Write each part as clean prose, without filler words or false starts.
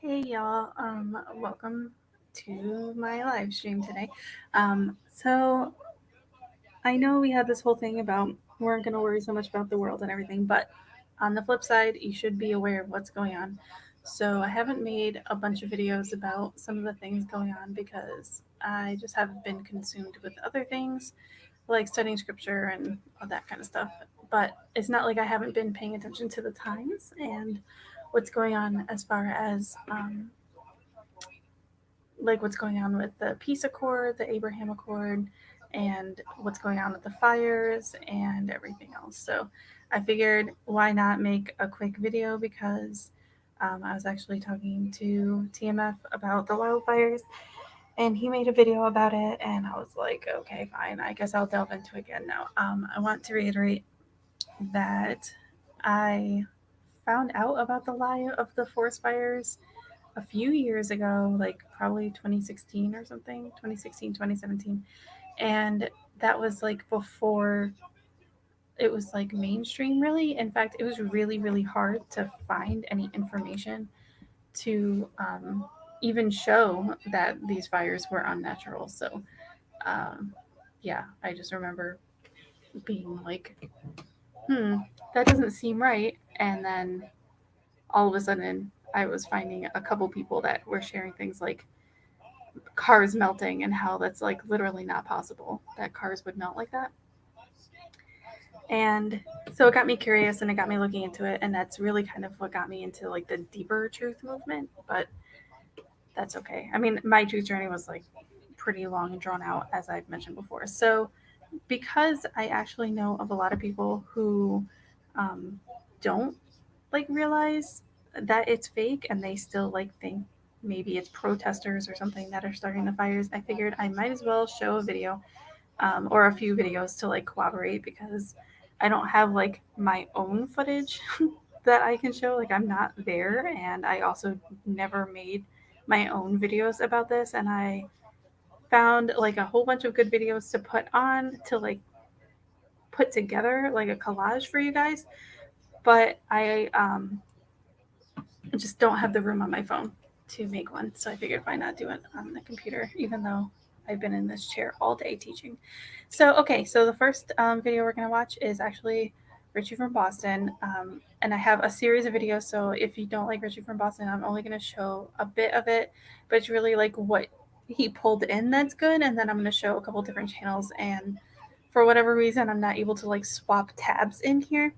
Hey y'all, welcome to my live stream today. So I know we had this whole thing about we weren't going to worry so much about the world and everything, but on the flip side, you should be aware of what's going on. So I haven't made a bunch of videos about some of the things going on because I just have been consumed with other things like studying scripture and all that kind of stuff. But it's not like I haven't been paying attention to the times and what's going on as far as like what's going on with the peace accord, the Abraham Accord, and what's going on with the fires and everything else. So I figured why not make a quick video because I was actually talking to TMF about the wildfires and he made a video about it and I was like, okay, fine, I guess I'll delve into it again now. I want to reiterate that I found out about the lie of the forest fires a few years ago, like probably 2016 or something, 2016, 2017. And that was like before it was like mainstream, really. In fact, it was really, really hard to find any information to even show that these fires were unnatural. So, um, yeah, I just remember being like, that doesn't seem right. And then all of a sudden, I was finding a couple people that were sharing things like cars melting and how that's like literally not possible that cars would melt like that. And so it got me curious and it got me looking into it. And that's really kind of what got me into like the deeper truth movement. But that's okay. I mean, my truth journey was like pretty long and drawn out, as I've mentioned before. So because I actually know of a lot of people who um, don't like realize that it's fake and they still like think maybe it's protesters or something that are starting the fires, I figured I might as well show a video or a few videos to like corroborate because I don't have like my own footage that I can show. Like I'm not there, and I also never made my own videos about this. And I found like a whole bunch of good videos to put on to like put together like a collage for you guys. But I just don't have the room on my phone to make one. So I figured why not do it on the computer, even though I've been in this chair all day teaching. So, okay, so the first video we're going to watch is actually Richie from Boston. And I have a series of videos. So if you don't like Richie from Boston, I'm only going to show a bit of it, but it's really like what he pulled in that's good. And then I'm going to show a couple different channels. And for whatever reason, I'm not able to like swap tabs in here.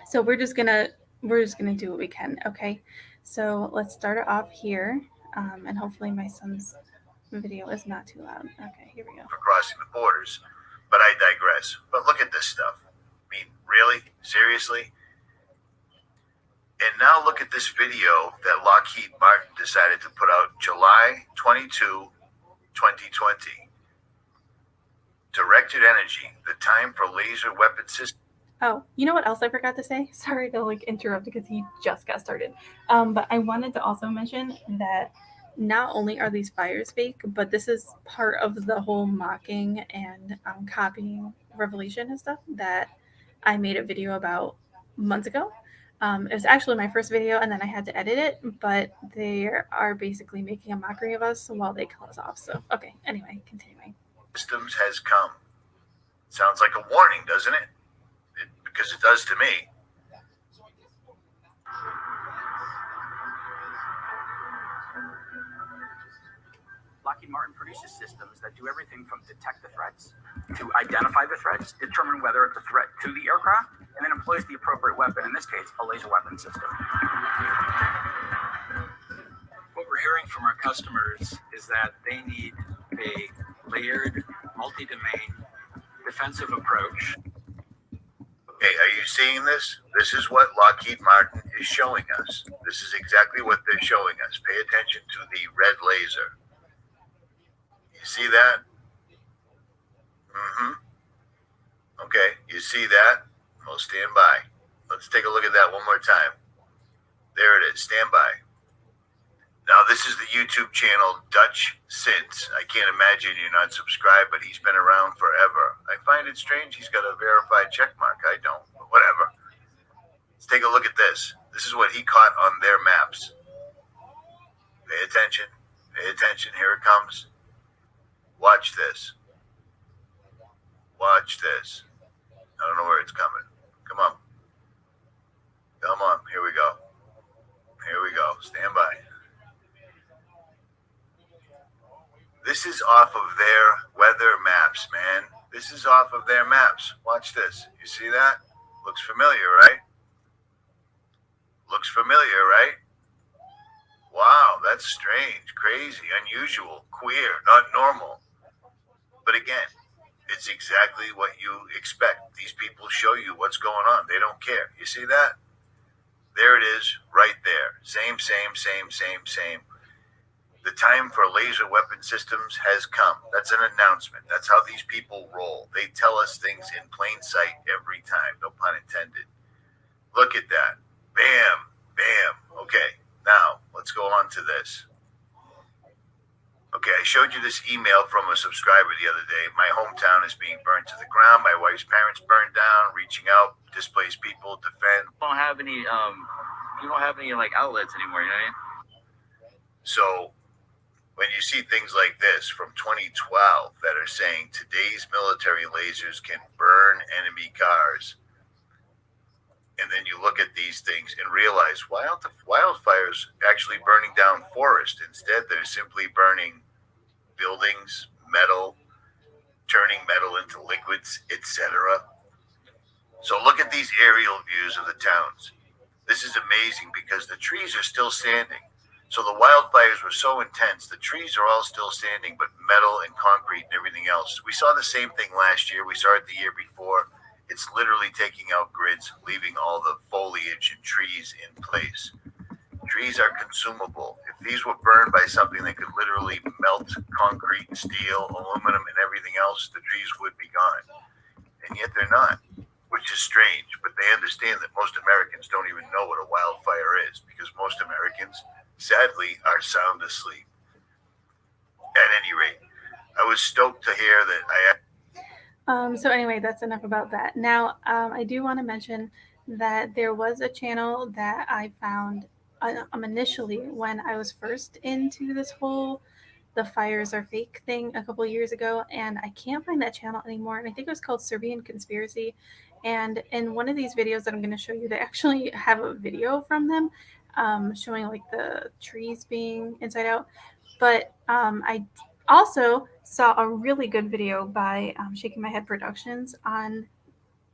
So we're just gonna do what we can, okay? So let's start it off here, and hopefully my son's video is not too loud. Okay, here we go. For crossing the borders, but I digress. But look at this stuff. I mean, really? Seriously? And now look at this video that Lockheed Martin decided to put out July 22, 2020. Directed energy, the time for laser weapon systems. Oh, you know what else I forgot to say? Sorry to like interrupt because he just got started. But I wanted to also mention that not only are these fires fake, but this is part of the whole mocking and copying revelation and stuff that I made a video about months ago. It was actually my first video, and then I had to edit it. But they are basically making a mockery of us while they kill us off. So, okay. Anyway, continuing. Systems has come. Sounds like a warning, doesn't it? Because it does to me. Lockheed Martin produces systems that do everything from detect the threats to identify the threats, determine whether it's a threat to the aircraft, and then employs the appropriate weapon, in this case, a laser weapon system. What we're hearing from our customers is that they need a layered, multi-domain defensive approach. Okay, are you seeing this? This is what Lockheed Martin is showing us. This is exactly what they're showing us. Pay attention to the red laser. You see that? Okay, you see that? Well, stand by. Let's take a look at that one more time. There it is. Stand by. Now, this is the YouTube channel Dutch Since. I can't imagine you're not subscribed, but he's been around forever. I find it strange he's got a verified check mark. I don't, but whatever. Let's take a look at this. This is what he caught on their maps. Pay attention. Pay attention. Here it comes. Watch this. Watch this. I don't know where it's coming. Come on. Come on. Here we go. Here we go. Stand by. This is off of their weather maps, man. This is off of their maps. Watch this. You see that? Looks familiar, right? Looks familiar, right? Wow, that's strange, crazy, unusual, queer, not normal. But again, it's exactly what you expect. These people show you what's going on. They don't care. You see that? There it is, right there. Same. The time for laser weapon systems has come. That's an announcement. That's how these people roll. They tell us things in plain sight every time. No pun intended. Look at that. Bam, bam. Okay, now let's go on to this. Okay, I showed you this email from a subscriber the other day. My hometown is being burned to the ground. My wife's parents burned down. Reaching out, displaced people, defend. You don't have any like outlets anymore, you know what I mean? So when you see things like this from 2012 that are saying today's military lasers can burn enemy cars, and then you look at these things and realize wildfires actually burning down forest. Instead, they're simply burning buildings, metal, turning metal into liquids, etc. So look at these aerial views of the towns. This is amazing because the trees are still standing. So the wildfires were so intense, the trees are all still standing, but metal and concrete and everything else. We saw the same thing last year. We saw it the year before. It's literally taking out grids, leaving all the foliage and trees in place. Trees are consumable. If these were burned by something that could literally melt concrete, steel, aluminum, and everything else, the trees would be gone. And yet they're not, which is strange. But they understand that most Americans don't even know what a wildfire is because most Americans, sadly, are sound asleep. At any rate, I was stoked to hear that So anyway, that's enough about that. Now, I do want to mention that there was a channel that I found initially when I was first into this whole the fires are fake thing a couple years ago, and I can't find that channel anymore. And I think it was called Serbian Conspiracy. And in one of these videos that I'm going to show you, they actually have a video from them showing like the trees being inside out. But I also saw a really good video by Shaking My Head Productions on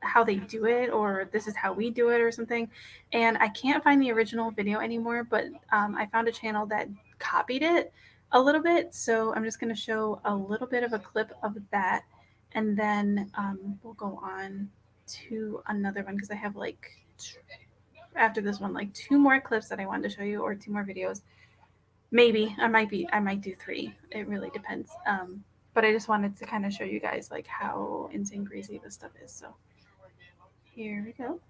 how they do it, or this is how we do it, or something. And I can't find the original video anymore, but I found a channel that copied it a little bit. So I'm just going to show a little bit of a clip of that, and then we'll go on to another one because I have like after this one like two more clips that I wanted to show you, or two more videos. Maybe I might do three. It really depends. But I just wanted to kind of show you guys like how insane crazy this stuff is. So here we go.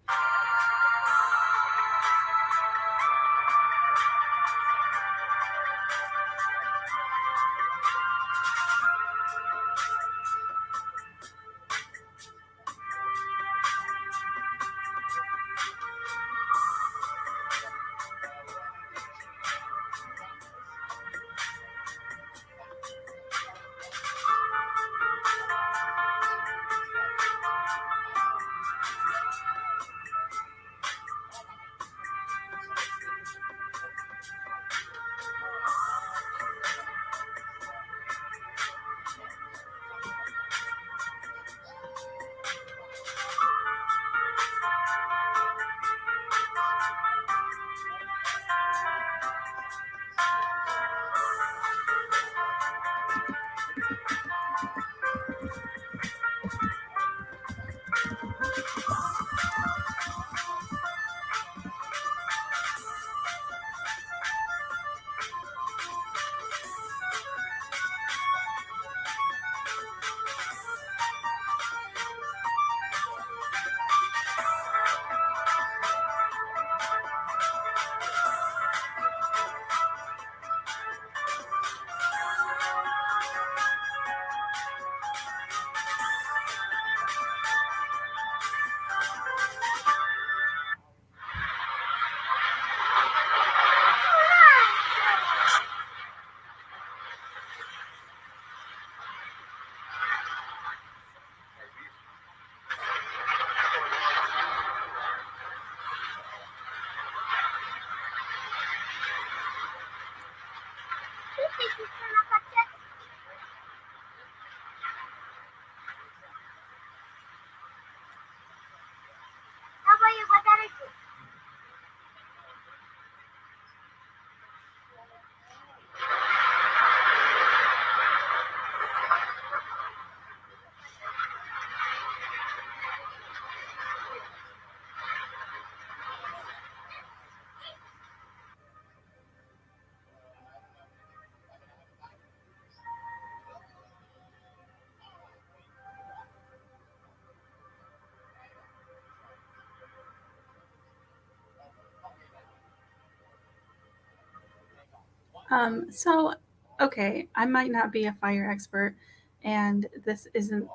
So, okay, I might not be a fire expert, and this isn't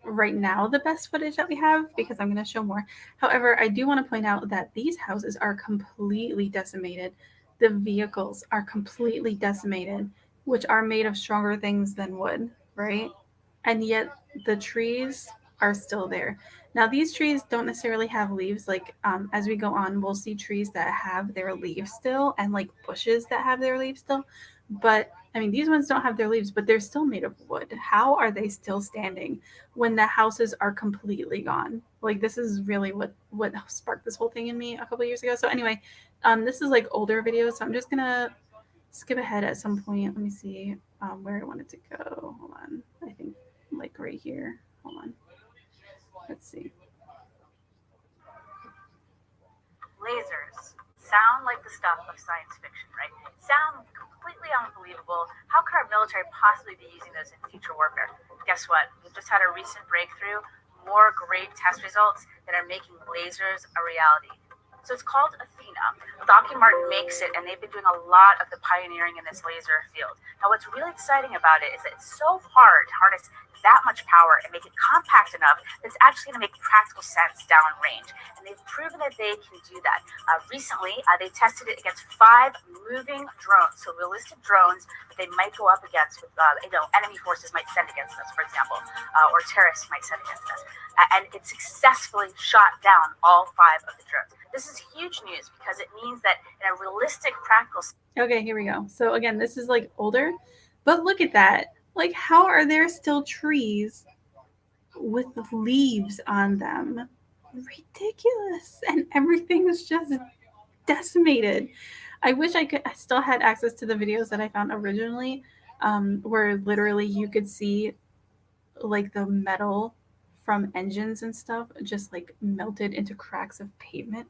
right now the best footage that we have because I'm going to show more. However, I do want to point out that these houses are completely decimated. The vehicles are completely decimated, which are made of stronger things than wood, right? And yet the trees are still there. Now, these trees don't necessarily have leaves. Like, as we go on, we'll see trees that have their leaves still and like bushes that have their leaves still. But I mean, these ones don't have their leaves, but they're still made of wood. How are they still standing when the houses are completely gone? Like, this is really what sparked this whole thing in me a couple years ago. So anyway, this is like older videos, so I'm just gonna skip ahead at some point. Let me see where I wanted to go. Hold on. I think like right here. Hold on. Let's see. Lasers sound like the stuff of science fiction, right? Sound completely unbelievable. How could our military possibly be using those in future warfare? Guess what? We've just had a recent breakthrough, more great test results that are making lasers a reality. So it's called Athena. Lockheed Martin makes it, and they've been doing a lot of the pioneering in this laser field. Now, what's really exciting about it is that it's so hard to harness that much power and make it compact enough that it's actually going to make practical sense downrange. And they've proven that they can do that. Recently, they tested it against 5 moving drones, so realistic drones that they might go up against with, enemy forces might send against us, for example, or terrorists might send against us. And it successfully shot down all 5 of the drones. This is huge news because it means that in a realistic, practical. Okay, here we go. So again, this is like older, but look at that. Like, how are there still trees with leaves on them? Ridiculous. And everything's just decimated. I wish I still had access to the videos that I found originally, where literally you could see like the metal from engines and stuff just like melted into cracks of pavement.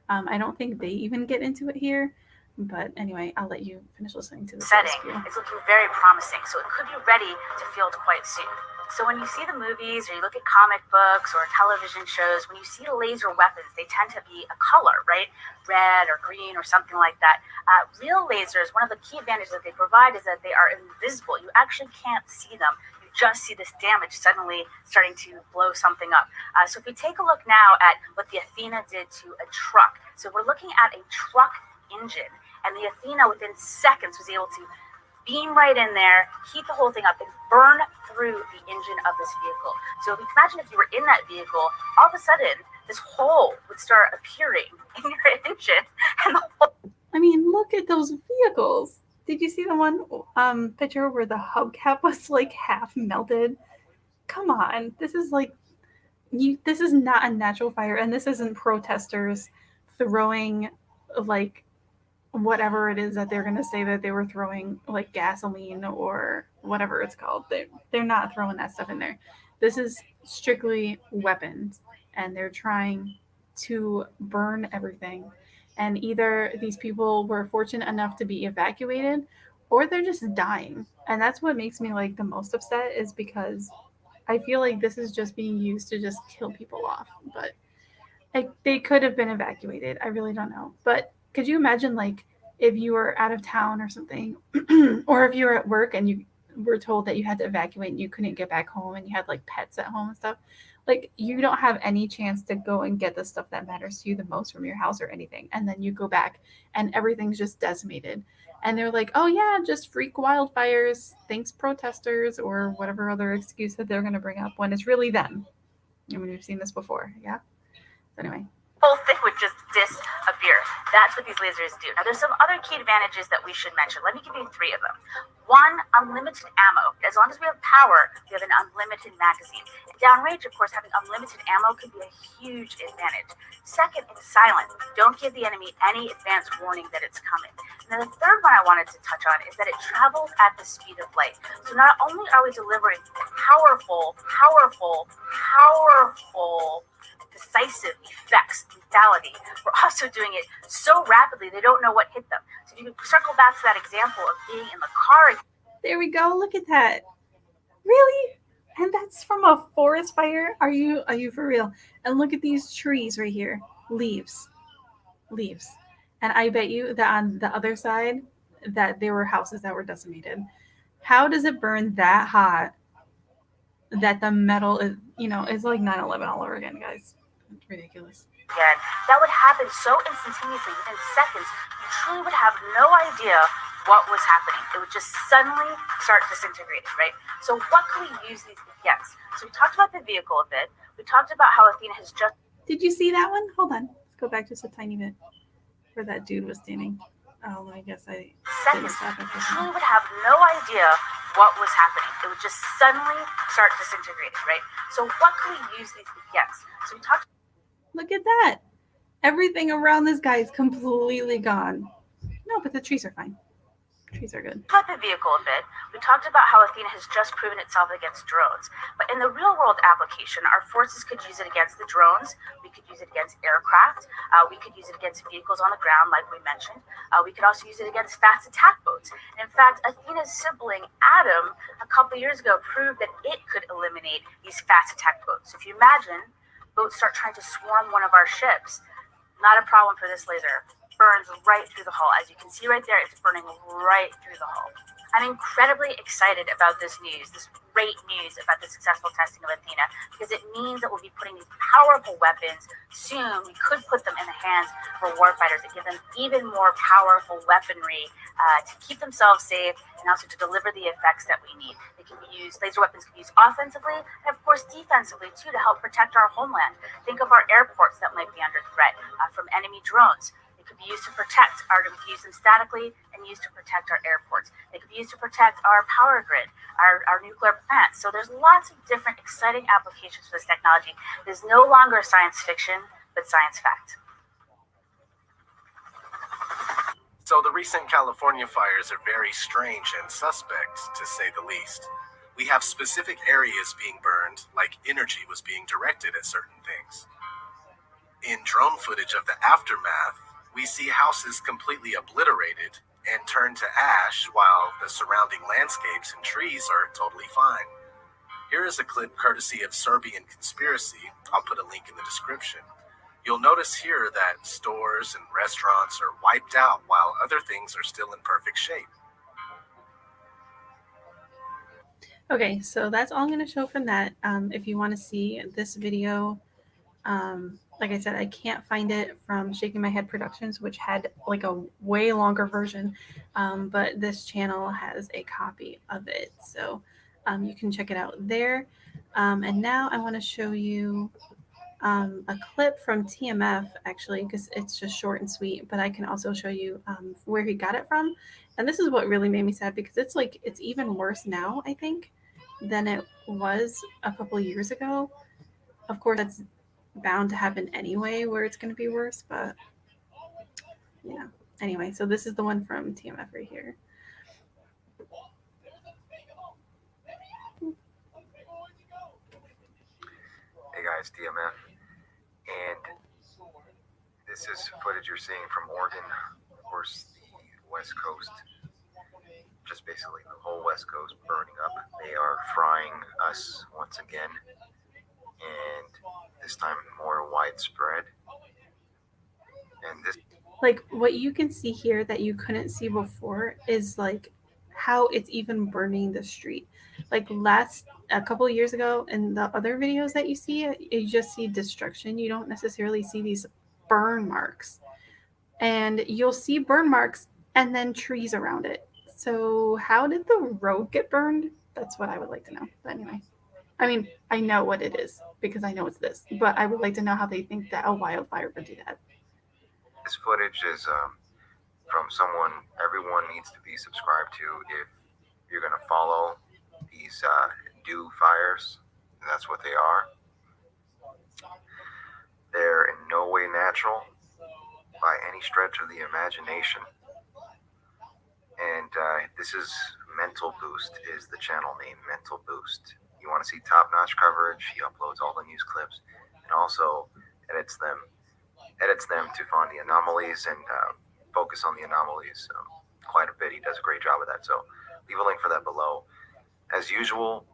I don't think they even get into it here, but anyway, I'll let you finish listening to this. Setting is looking very promising, so it could be ready to field quite soon. So when you see the movies or you look at comic books or television shows, when you see laser weapons, they tend to be a color, right? Red or green or something like that. Real lasers, one of the key advantages that they provide is that they are invisible. You actually can't see them. You just see this damage suddenly starting to blow something up. So if we take a look now at what the Athena did to a truck. So we're looking at a truck engine, and the Athena within seconds was able to beam right in there, heat the whole thing up, and burn through the engine of this vehicle. So imagine if you were in that vehicle, all of a sudden this hole would start appearing in your engine, and the whole. I mean, look at those vehicles. Did you see the one picture where the hubcap was like half melted? Come on, this is like this is not a natural fire, and this isn't protesters throwing like whatever it is that they're going to say that they were throwing, like gasoline or whatever it's called. They're not throwing that stuff in there. This is strictly weapons, and they're trying to burn everything. And either these people were fortunate enough to be evacuated, or they're just dying. And that's what makes me like the most upset, is because I feel like this is just being used to just kill people off. But like, they could have been evacuated. I really don't know. But could you imagine, like, if you were out of town or something, or if you were at work and you were told that you had to evacuate and you couldn't get back home and you had like pets at home and stuff? Like, you don't have any chance to go and get the stuff that matters to you the most from your house or anything. And then you go back and everything's just decimated. And they're like, oh, yeah, just freak wildfires. Thanks, protesters, or whatever other excuse that they're going to bring up when it's really them. I mean, we've seen this before. Yeah. Anyway. Whole thing would just disappear. That's what these lasers do. Now, there's some other key advantages that we should mention. Let me give you 3 of them. 1, unlimited ammo. As long as we have power, we have an unlimited magazine. Downrange, of course, having unlimited ammo can be a huge advantage. Second, it's silent. Don't give the enemy any advance warning that it's coming. And then the third one I wanted to touch on is that it travels at the speed of light. So not only are we delivering powerful, decisive effects, lethality, we're also doing it so rapidly they don't know what hit them. So if you can circle back to that example of being in the car. There we go. Look at that. Really? And that's from a forest fire? Are you for real? And look at these trees right here. Leaves. And I bet you that on the other side, that there were houses that were decimated. How does it burn that hot that the metal is, it's like 9/11 all over again, guys? It's ridiculous. Again, that would happen so instantaneously within seconds. You truly would have no idea what was happening. It would just suddenly start disintegrating, right? So what can we use these against? So we talked about the vehicle a bit. We talked about how Athena has just... Did you see that one? Hold on. Let's go back just a tiny bit where that dude was standing. Oh, I guess I didn't seconds. stop it. You truly would have no idea what was happening. It would just suddenly start disintegrating, right? So what can we use these against? So we talked... Look at that. Everything around this guy is completely gone. No, but the trees are fine. Trees are good. About the vehicle a bit. We talked about how Athena has just proven itself against drones. But in the real world application, our forces could use it against the drones. We could use it against aircraft. We could use it against vehicles on the ground, like we mentioned. We could also use it against fast attack boats. And in fact, Athena's sibling, Adam, a couple years ago proved that it could eliminate these fast attack boats. So if you imagine boats start trying to swarm one of our ships, not a problem for this laser. Burns right through the hull. As you can see right there, it's burning right through the hull. I'm incredibly excited about this news, this great news about the successful testing of Athena, because it means that we'll be putting these powerful weapons soon. We could put them in the hands for warfighters and give them even more powerful weaponry to keep themselves safe and also to deliver the effects that we need. They can be used, laser weapons can be used offensively and of course defensively too, to help protect our homeland. Think of our airports that might be under threat from enemy drones. They could be used to protect we could use them statically and used to protect our airports. They could be used to protect our power grid, our nuclear plants. So there's lots of different exciting applications for this technology. It is no longer science fiction, but science fact. So the recent California fires are very strange and suspect, to say the least. We have specific areas being burned, like energy was being directed at certain things. In drone footage of the aftermath, we see houses completely obliterated and turned to ash while the surrounding landscapes and trees are totally fine. Here is a clip courtesy of Serbian Conspiracy. I'll put a link in the description. You'll notice here that stores and restaurants are wiped out while other things are still in perfect shape. Okay, so that's all I'm going to show from that. If you want to see this video, like I said, I can't find it from Shaking My Head Productions, which had like a way longer version, but this channel has a copy of it, so you can check it out there. And now I want to show you a clip from TMF, actually, because it's just short and sweet, but I can also show you where he got it from. And this is what really made me sad, because it's even worse now, I think, than it was a couple of years ago. Of course, that's bound to happen anyway, where it's going to be worse, but anyway, so this is the one from TMF right here. Hey guys, TMF, and this is footage you're seeing from Oregon, of course the West Coast, just basically the whole West Coast burning up. They are frying us once again, and this time more widespread. And this, like, what you can see here that you couldn't see before is like how it's even burning the street. Like a couple of years ago in the other videos that you see, you just see destruction. You don't necessarily see these burn marks, and you'll see burn marks and then trees around it. So how did the road get burned? That's what I would like to know. But anyway, I mean, I know what it is because I know it's this, but I would like to know how they think that a wildfire would do that. this footage is from someone everyone needs to be subscribed to if you're going to follow these dew fires. That's what they are. They're in no way natural by any stretch of the imagination. And this is Mental Boost, is the channel name, Mental Boost. You want to see top-notch coverage, he uploads all the news clips and also edits them to find the anomalies and focus on the anomalies quite a bit. He does a great job of that. So leave a link for that below. As usual,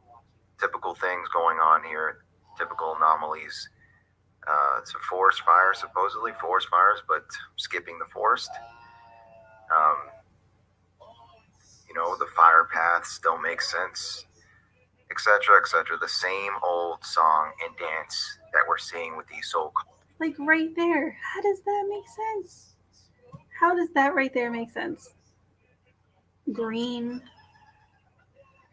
typical things going on here, typical anomalies. It's a forest fire, supposedly forest fires, but skipping the forest. math still makes sense, etc., etc. The same old song and dance that we're seeing with these so-called. Like right there. How does that make sense? How does that right there make sense? Green.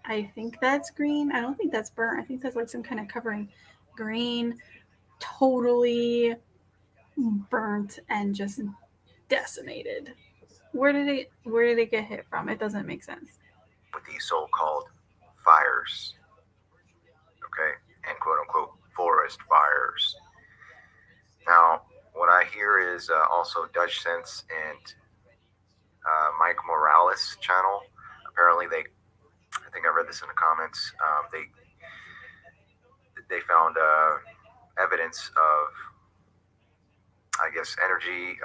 I think that's green. I don't think that's burnt. I think that's like some kind of covering. Green, totally burnt and just decimated. Where did it get hit from? It doesn't make sense. With these so-called fires, okay, and quote-unquote forest fires. Now, what I hear is also Dutch Sense and Mike Morales' channel. Apparently, I think I read this in the comments. They found evidence of, I guess, energy,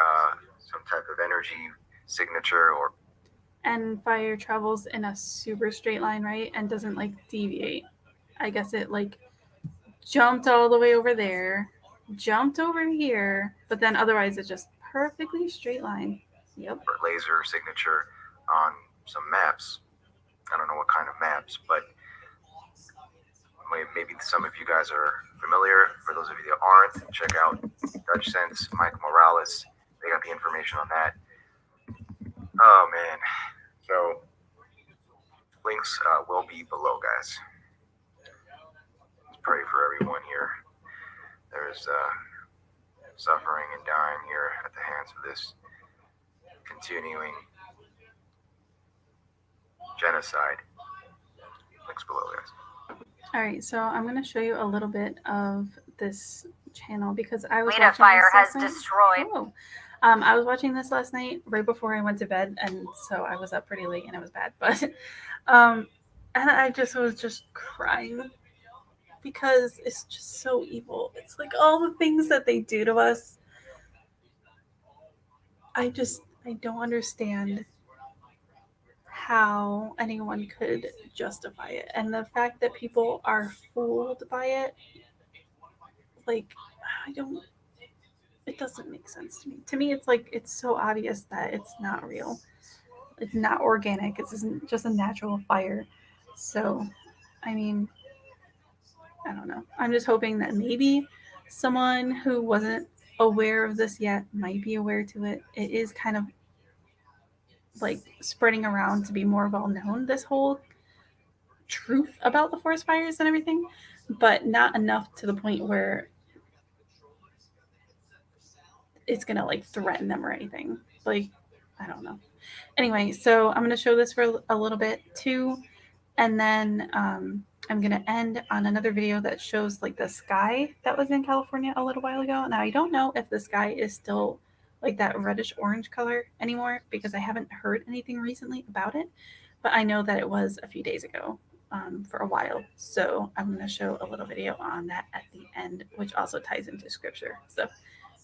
some type of energy signature or. And fire travels in a super straight line, right? And doesn't like deviate. I guess it like jumped all the way over there, jumped over here, but then otherwise it's just perfectly straight line. Yep. Laser signature on some maps. I don't know what kind of maps, but maybe some of you guys are familiar. For those of you that aren't, check out Dutch Sense, Mike Morales. They got the information on that. Oh man. So links will be below, guys. Let's pray for everyone here. There's suffering and dying here at the hands of this continuing genocide. Links below, guys. All right, so I'm going to show you a little bit of this channel because I was Lena watching fire this has last night. destroyed. Oh. I was watching this last night right before I went to bed, and so I was up pretty late and it was bad. But and I just was just crying because it's just so evil. It's like all the things that they do to us. I don't understand how anyone could justify it. And the fact that people are fooled by it, like, it doesn't make sense to me. To me, it's like, it's so obvious that it's not real. It's not organic. It isn't just a natural fire. So, I mean, I don't know. I'm just hoping that maybe someone who wasn't aware of this yet might be aware to it. It is kind of like spreading around to be more well known, this whole truth about the forest fires and everything, but not enough to the point where it's gonna like threaten them or anything. Like, I don't know. Anyway, so I'm gonna show this for a little bit too, and then I'm gonna end on another video that shows like the sky that was in California a little while ago. Now I don't know if the sky is still like that reddish orange color anymore because I haven't heard anything recently about it, but I know that it was a few days ago for a while. So I'm going to show a little video on that at the end, which also ties into scripture. So,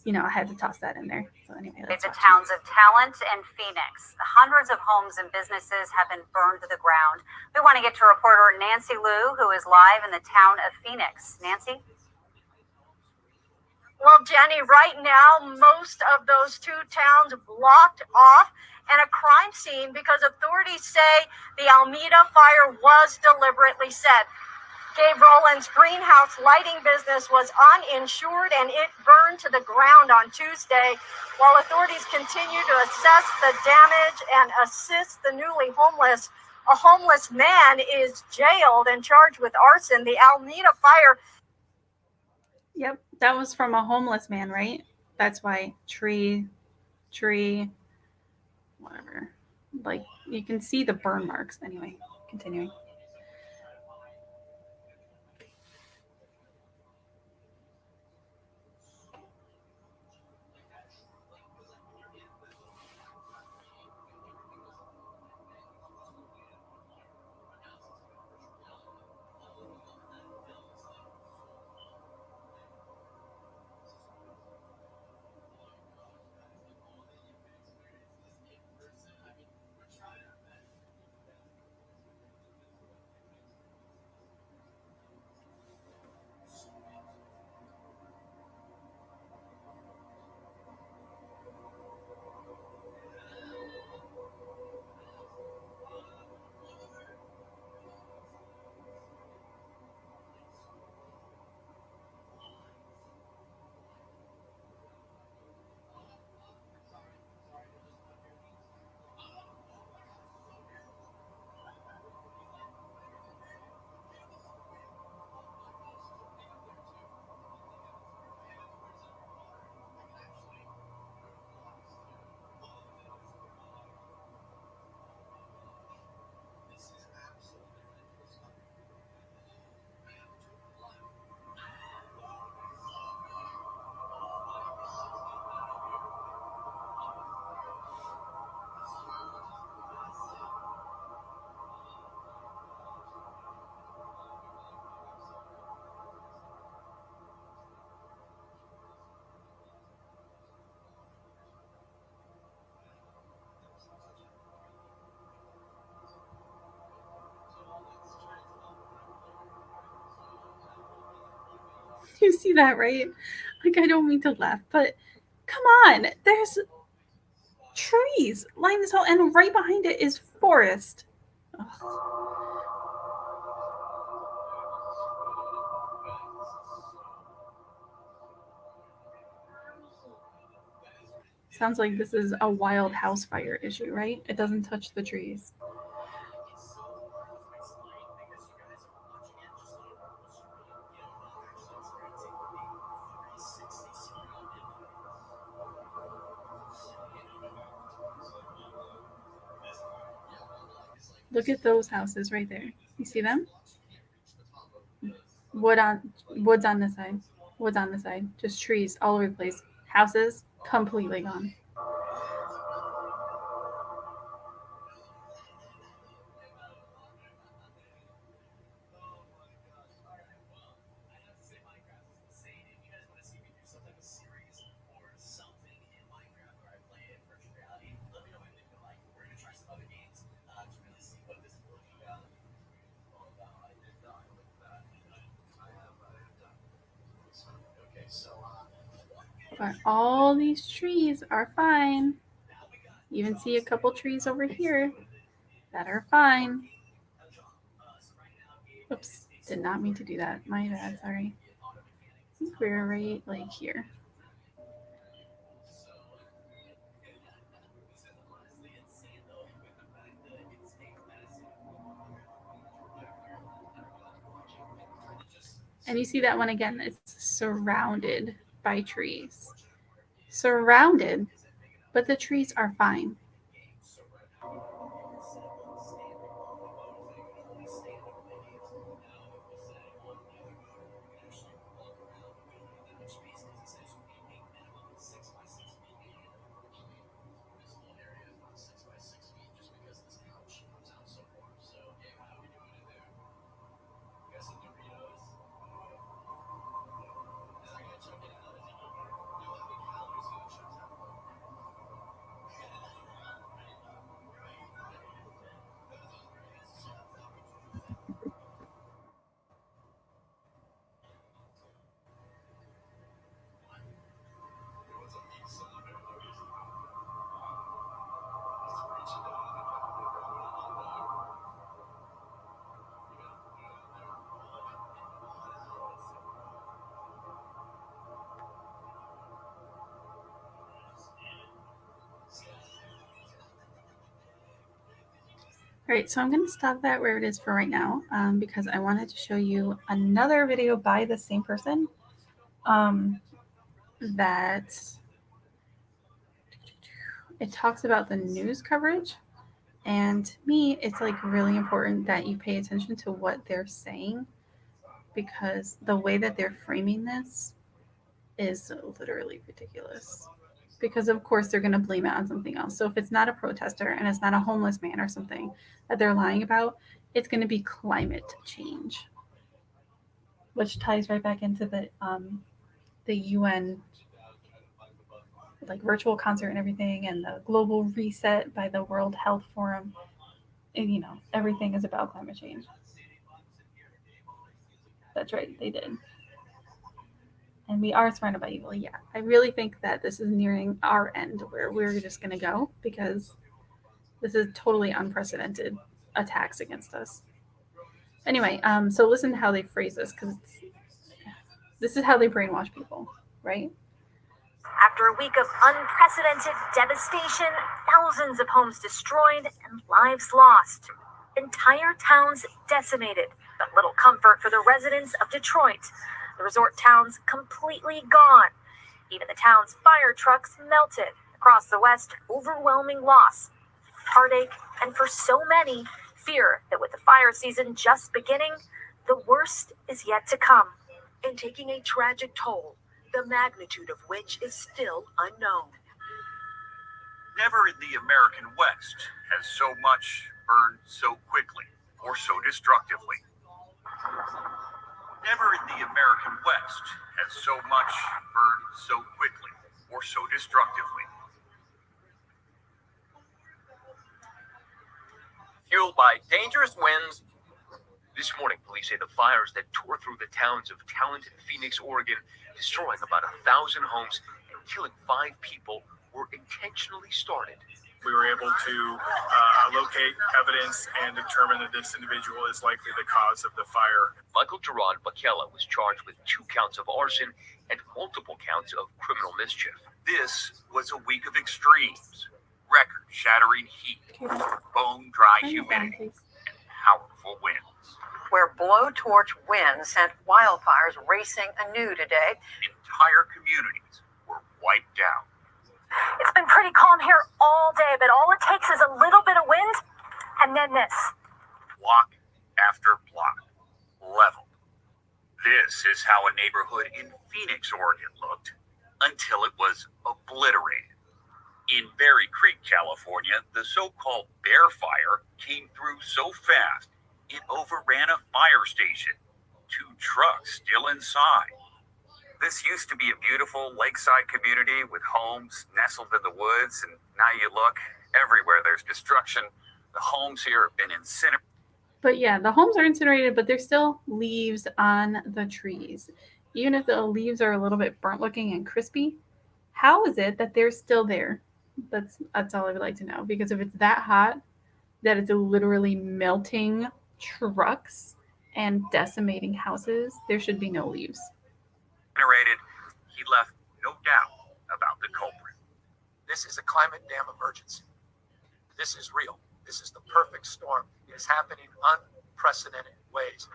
I had to toss that in there. So anyway, let's The watch. towns of Talent and Phoenix. Hundreds of homes and businesses have been burned to the ground. We want to get to reporter Nancy Liu, who is live in the town of Phoenix. Nancy? Well, Jenny, right now, most of those two towns blocked off and a crime scene because authorities say the Alameda fire was deliberately set. Gabe Rowland's greenhouse lighting business was uninsured and it burned to the ground on Tuesday. While authorities continue to assess the damage and assist the newly homeless, a homeless man is jailed and charged with arson. The Alameda fire. Yep, that was from a homeless man, right? That's why tree, whatever. Like, you can see the burn marks. Anyway, continuing. see that, right? Like, I don't mean to laugh, but come on. There's trees lining this whole, and right behind it is forest. Ugh. Sounds like this is a wild house fire issue, right? It doesn't touch the trees. Look at those houses right there. You see them? Woods on the side. Woods on the side. Just trees all over the place. Houses completely gone. But all these trees are fine. You even see a couple trees over here that are fine. Oops, did not mean to do that. My bad, sorry. I think we're right like here. And you see that one again, it's surrounded by trees. Surrounded, but the trees are fine. All right, so I'm going to stop that where it is for right now because I wanted to show you another video by the same person that it talks about the news coverage. And to me, it's like really important that you pay attention to what they're saying because the way that they're framing this is literally ridiculous. Because of course they're going to blame it on something else. So if it's not a protester and it's not a homeless man or something that they're lying about, it's going to be climate change, which ties right back into the UN like virtual concert and everything, and the global reset by the World Health Forum. And, you know, everything is about climate change. That's right, they did. And we are surrounded by evil. Yeah, I really think that this is nearing our end where we're just going to go because this is totally unprecedented attacks against us. Anyway, so listen to how they phrase this because this is how they brainwash people, right? After a week of unprecedented devastation, thousands of homes destroyed and lives lost, entire towns decimated, but little comfort for the residents of Detroit. The resort town's completely gone. Even the town's fire trucks melted. Across the West, overwhelming loss, heartache, and for so many, fear that with the fire season just beginning, the worst is yet to come. And taking a tragic toll, the magnitude of which is still unknown. Never in the American West has so much burned so quickly or so destructively. Never in the American West has so much burned so quickly or so destructively. Fueled by dangerous winds, This morning, police say the fires that tore through the towns of Talent and Phoenix, Oregon, destroying about 1,000 homes and killing 5 people, were intentionally started. We were able to locate evidence and determine that this individual is likely the cause of the fire. Michael Gerard Bakela was charged with 2 counts of arson and multiple counts of criminal mischief. This was a week of extremes, record-shattering heat, bone-dry humidity, and powerful winds. Where blowtorch winds sent wildfires racing anew today. Entire communities were wiped out. It's been pretty calm here all day, but all it takes is a little bit of wind, and then this. Block after block, leveled. This is how a neighborhood in Phoenix, Oregon looked until it was obliterated. In Berry Creek, California, the so-called Bear Fire came through so fast it overran a fire station. 2 trucks still inside. This used to be a beautiful lakeside community with homes nestled in the woods, and now you look, everywhere there's destruction. The homes here have been incinerated. But yeah, the homes are incinerated, but there's still leaves on the trees. Even if the leaves are a little bit burnt looking and crispy, how is it that they're still there? That's all I would like to know. Because if it's that hot that it's literally melting trucks and decimating houses, there should be no leaves. He left no doubt about the culprit. This is a climate dam emergency. This is real. This is the perfect storm. It is happening in unprecedented ways.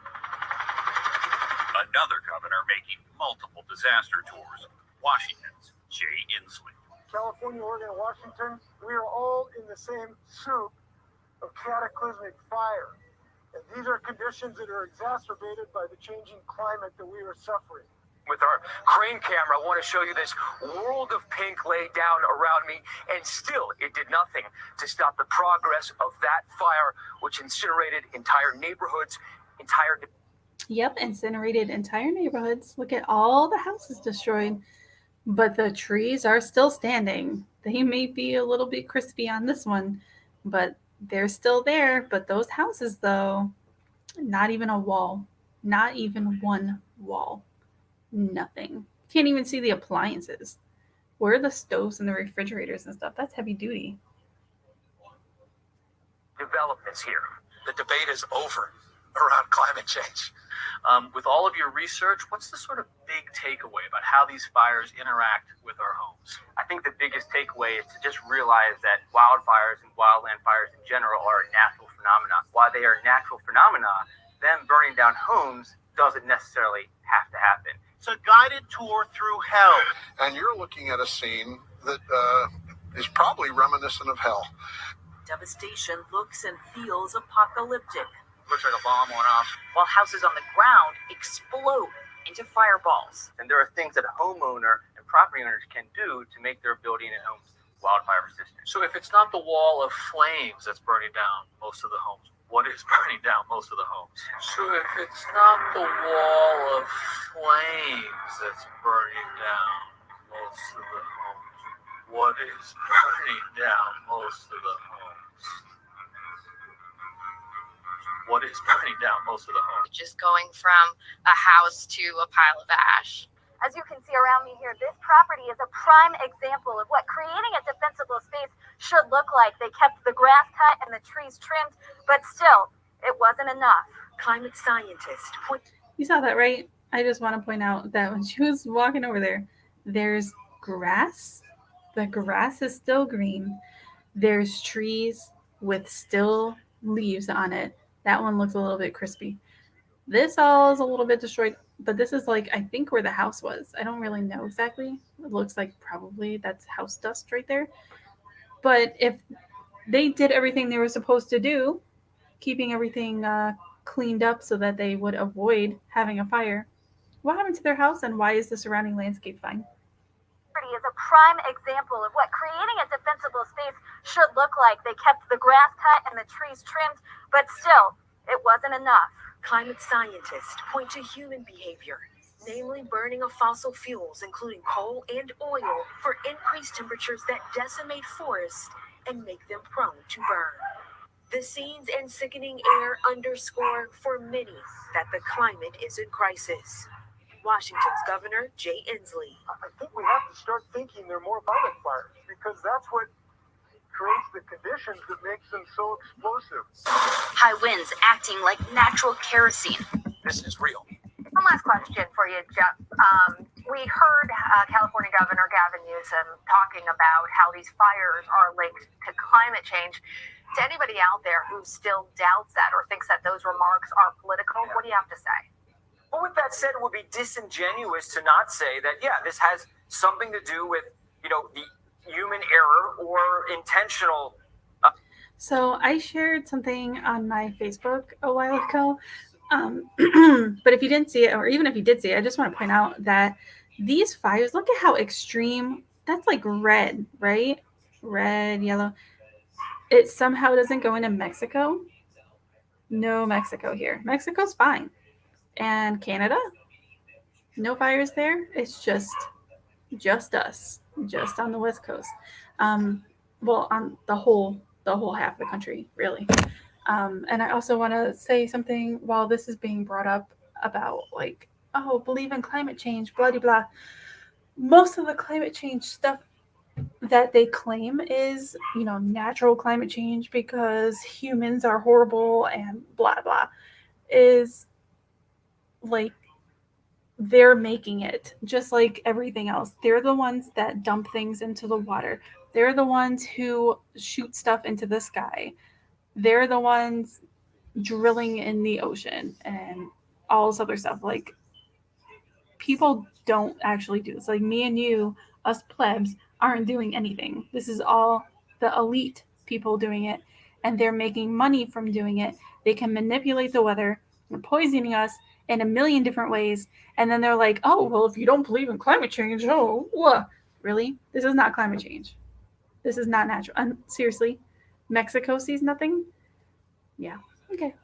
Another governor making multiple disaster tours. Washington's Jay Inslee. California, Oregon, and Washington, we are all in the same soup of cataclysmic fire. And these are conditions that are exacerbated by the changing climate that we are suffering. With our crane camera, I want to show you this world of pink laid down around me, and still it did nothing to stop the progress of that fire, which incinerated entire neighborhoods, Yep, incinerated entire neighborhoods. Look at all the houses destroyed, but the trees are still standing. They may be a little bit crispy on this one, but they're still there. But those houses, though, not even a wall, not even one wall. Nothing. Can't even see the appliances. Where are the stoves and the refrigerators and stuff? That's heavy duty. developments here. The debate is over around climate change. With all of your research, what's the sort of big takeaway about how these fires interact with our homes? I think the biggest takeaway is to just realize that wildfires and wildland fires in general are a natural phenomenon. While they are natural phenomena, them burning down homes doesn't necessarily have to happen. It's a guided tour through hell. And you're looking at a scene that is probably reminiscent of hell. Devastation looks and feels apocalyptic. Looks like a bomb went off. While houses on the ground explode into fireballs. And there are things that a homeowner and property owners can do to make their building and homes wildfire resistant. So if it's not the wall of flames that's burning down most of the homes, what is burning down most of the homes? So if it's not the wall of flames that's burning down most of the homes, what is burning down most of the homes? What is burning down most of the homes? Just going from a house to a pile of ash. As you can see around me here, this property is a prime example of what creating a defensible space should look like. They kept the grass cut and the trees trimmed, but still, it wasn't enough. Climate scientists point. You saw that, right? I just want to point out that when she was walking over there, there's grass. The grass is still green. There's trees with still leaves on it. That one looks a little bit crispy. This all is a little bit destroyed, but this is like, I think, where the house was. I don't really know exactly. It looks like probably that's house dust right there. But if they did everything they were supposed to do, keeping everything cleaned up so that they would avoid having a fire, what happened to their house and why is the surrounding landscape fine? Is a prime example of what creating a defensible space should look like. They kept the grass cut and the trees trimmed, but still, it wasn't enough. Climate scientists point to human behavior, namely burning of fossil fuels, including coal and oil, for increased temperatures that decimate forests and make them prone to burn. The The scenes and sickening air underscore for many that the climate is in crisis. Washington's Governor Jay Inslee. I think we have to start thinking they're more wildfires because that's what creates the conditions that makes them so explosive. High winds acting like natural kerosene. This is real. One last question for you, Jeff. We heard California Governor Gavin Newsom talking about how these fires are linked to climate change. To anybody out there who still doubts that or thinks that those remarks are political, what do you have to say? Well, with that said, it would be disingenuous to not say that, yeah, this has something to do with, the human error or intentional. So I shared something on my Facebook a while ago. But if you didn't see it, or even if you did see it, I just want to point out that these fires, look at how extreme, that's like red, right? Red, yellow. It somehow doesn't go into Mexico. No Mexico here. Mexico's fine. And Canada, no fires there. It's just us, just on the West Coast. Well, on the whole half of the country, really. And I also want to say something while this is being brought up about like, oh, believe in climate change, blah, blah, blah. Most of the climate change stuff that they claim is, natural climate change because humans are horrible and blah, blah, is like they're making it just like everything else. They're the ones that dump things into the water. They're the ones who shoot stuff into the sky. They're the ones drilling in the ocean and all this other stuff. Like, people don't actually do this. Like, me and you, us plebs, aren't doing anything. This is all the elite people doing it, and they're making money from doing it. They can manipulate the weather. They're poisoning us in a million different ways. And then they're like, oh, well, if you don't believe in climate change, really? This is not climate change. This is not natural. Seriously, Mexico sees nothing? Yeah. Okay.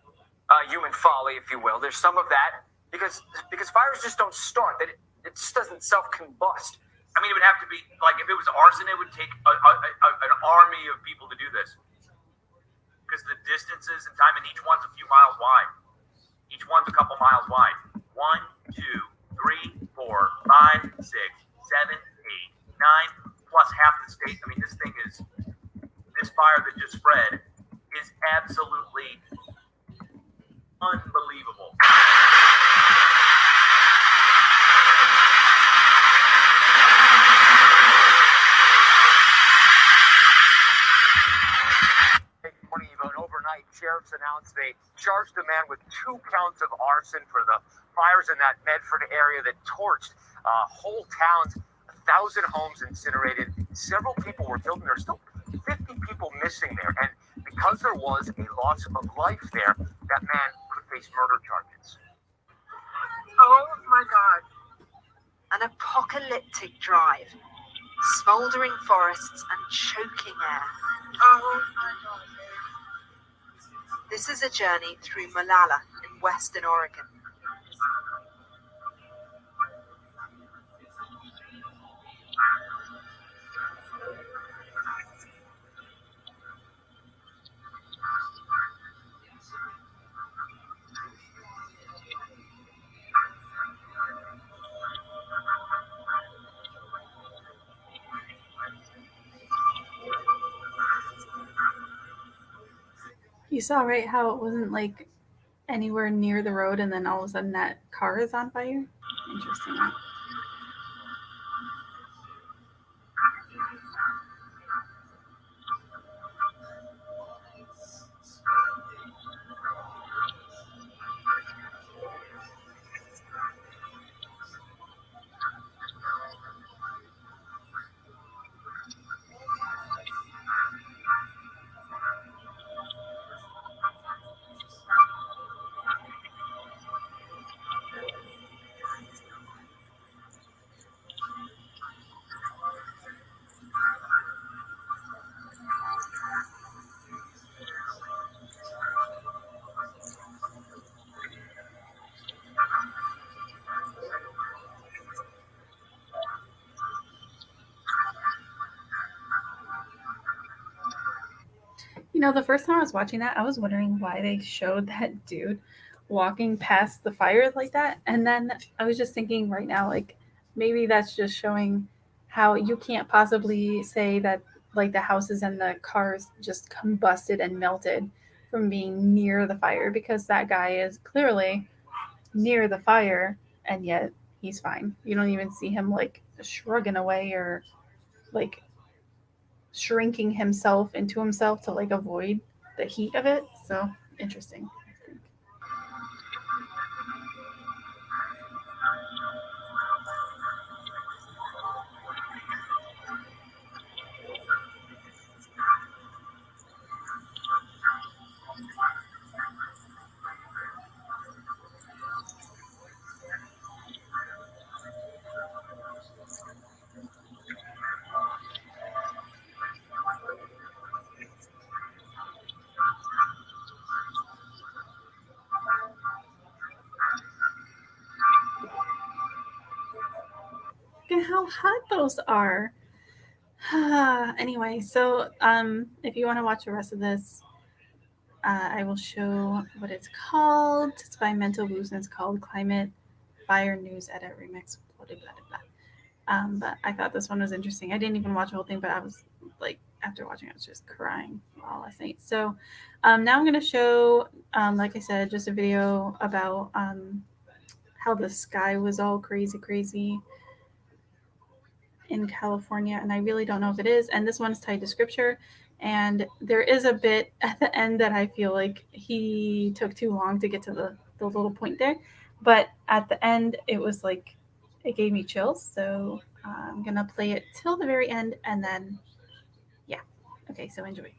Human folly, if you will. There's some of that because fires just don't start. That it just doesn't self-combust. I mean, it would have to be like if it was arson, it would take an army of people to do this because the distances and time, and each one's a few miles wide. Each one's a couple miles wide. 1, 2, 3, 4, 5, 6, 7, 8, 9, plus half the state. I mean, this fire that just spread is absolutely unbelievable. Overnight, sheriffs announced they charged a man with 2 counts of arson for the fires in that Medford area that torched whole towns, 1,000 homes incinerated. Several people were killed, and there's still 50 people missing there. And because there was a loss of life there, that man could face murder charges. Oh my God. An apocalyptic drive, smoldering forests and choking air. Oh my God. This is a journey through Malala in Western Oregon. You saw, right, how it wasn't like anywhere near the road and then all of a sudden that car is on fire? Interesting. Right? You know, the first time I was watching that, I was wondering why they showed that dude walking past the fire like that. And then I was just thinking right now, like, maybe that's just showing how you can't possibly say that, like, the houses and the cars just combusted and melted from being near the fire, because that guy is clearly near the fire and yet he's fine. You don't even see him, like, shrugging away or, like, shrinking himself into himself to, like, avoid the heat of it. So interesting. Look at how hot those are. Anyway, so if you want to watch the rest of this, I will show what it's called. It's by Mental Boost and it's called Climate Fire News Edit Remix. Blah, blah, blah, blah. But I thought this one was interesting. I didn't even watch the whole thing, but I was like, after watching, I was just crying all last night. So now I'm going to show, like I said, just a video about how the sky was all crazy, crazy in California. And I really don't know if it is. And this one's tied to scripture. And there is a bit at the end that I feel like he took too long to get to the little point there. But at the end, it was like, it gave me chills. So I'm going to play it till the very end. And then, yeah. Okay, so enjoy.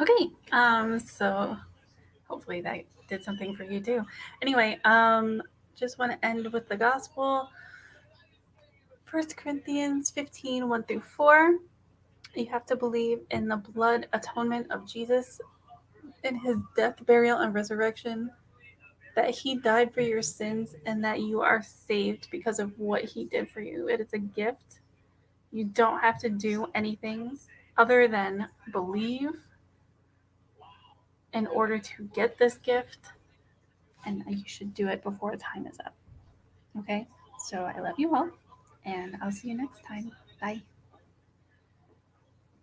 Okay, so hopefully that did something for you too. Anyway, just want to end with the gospel. 1 Corinthians 15, 1 through 4. You have to believe in the blood atonement of Jesus, in his death, burial, and resurrection, that he died for your sins and that you are saved because of what he did for you. It is a gift. You don't have to do anything other than believe in order to get this gift, and you should do it before time is up. Okay? So I love you all, and I'll see you next time. Bye.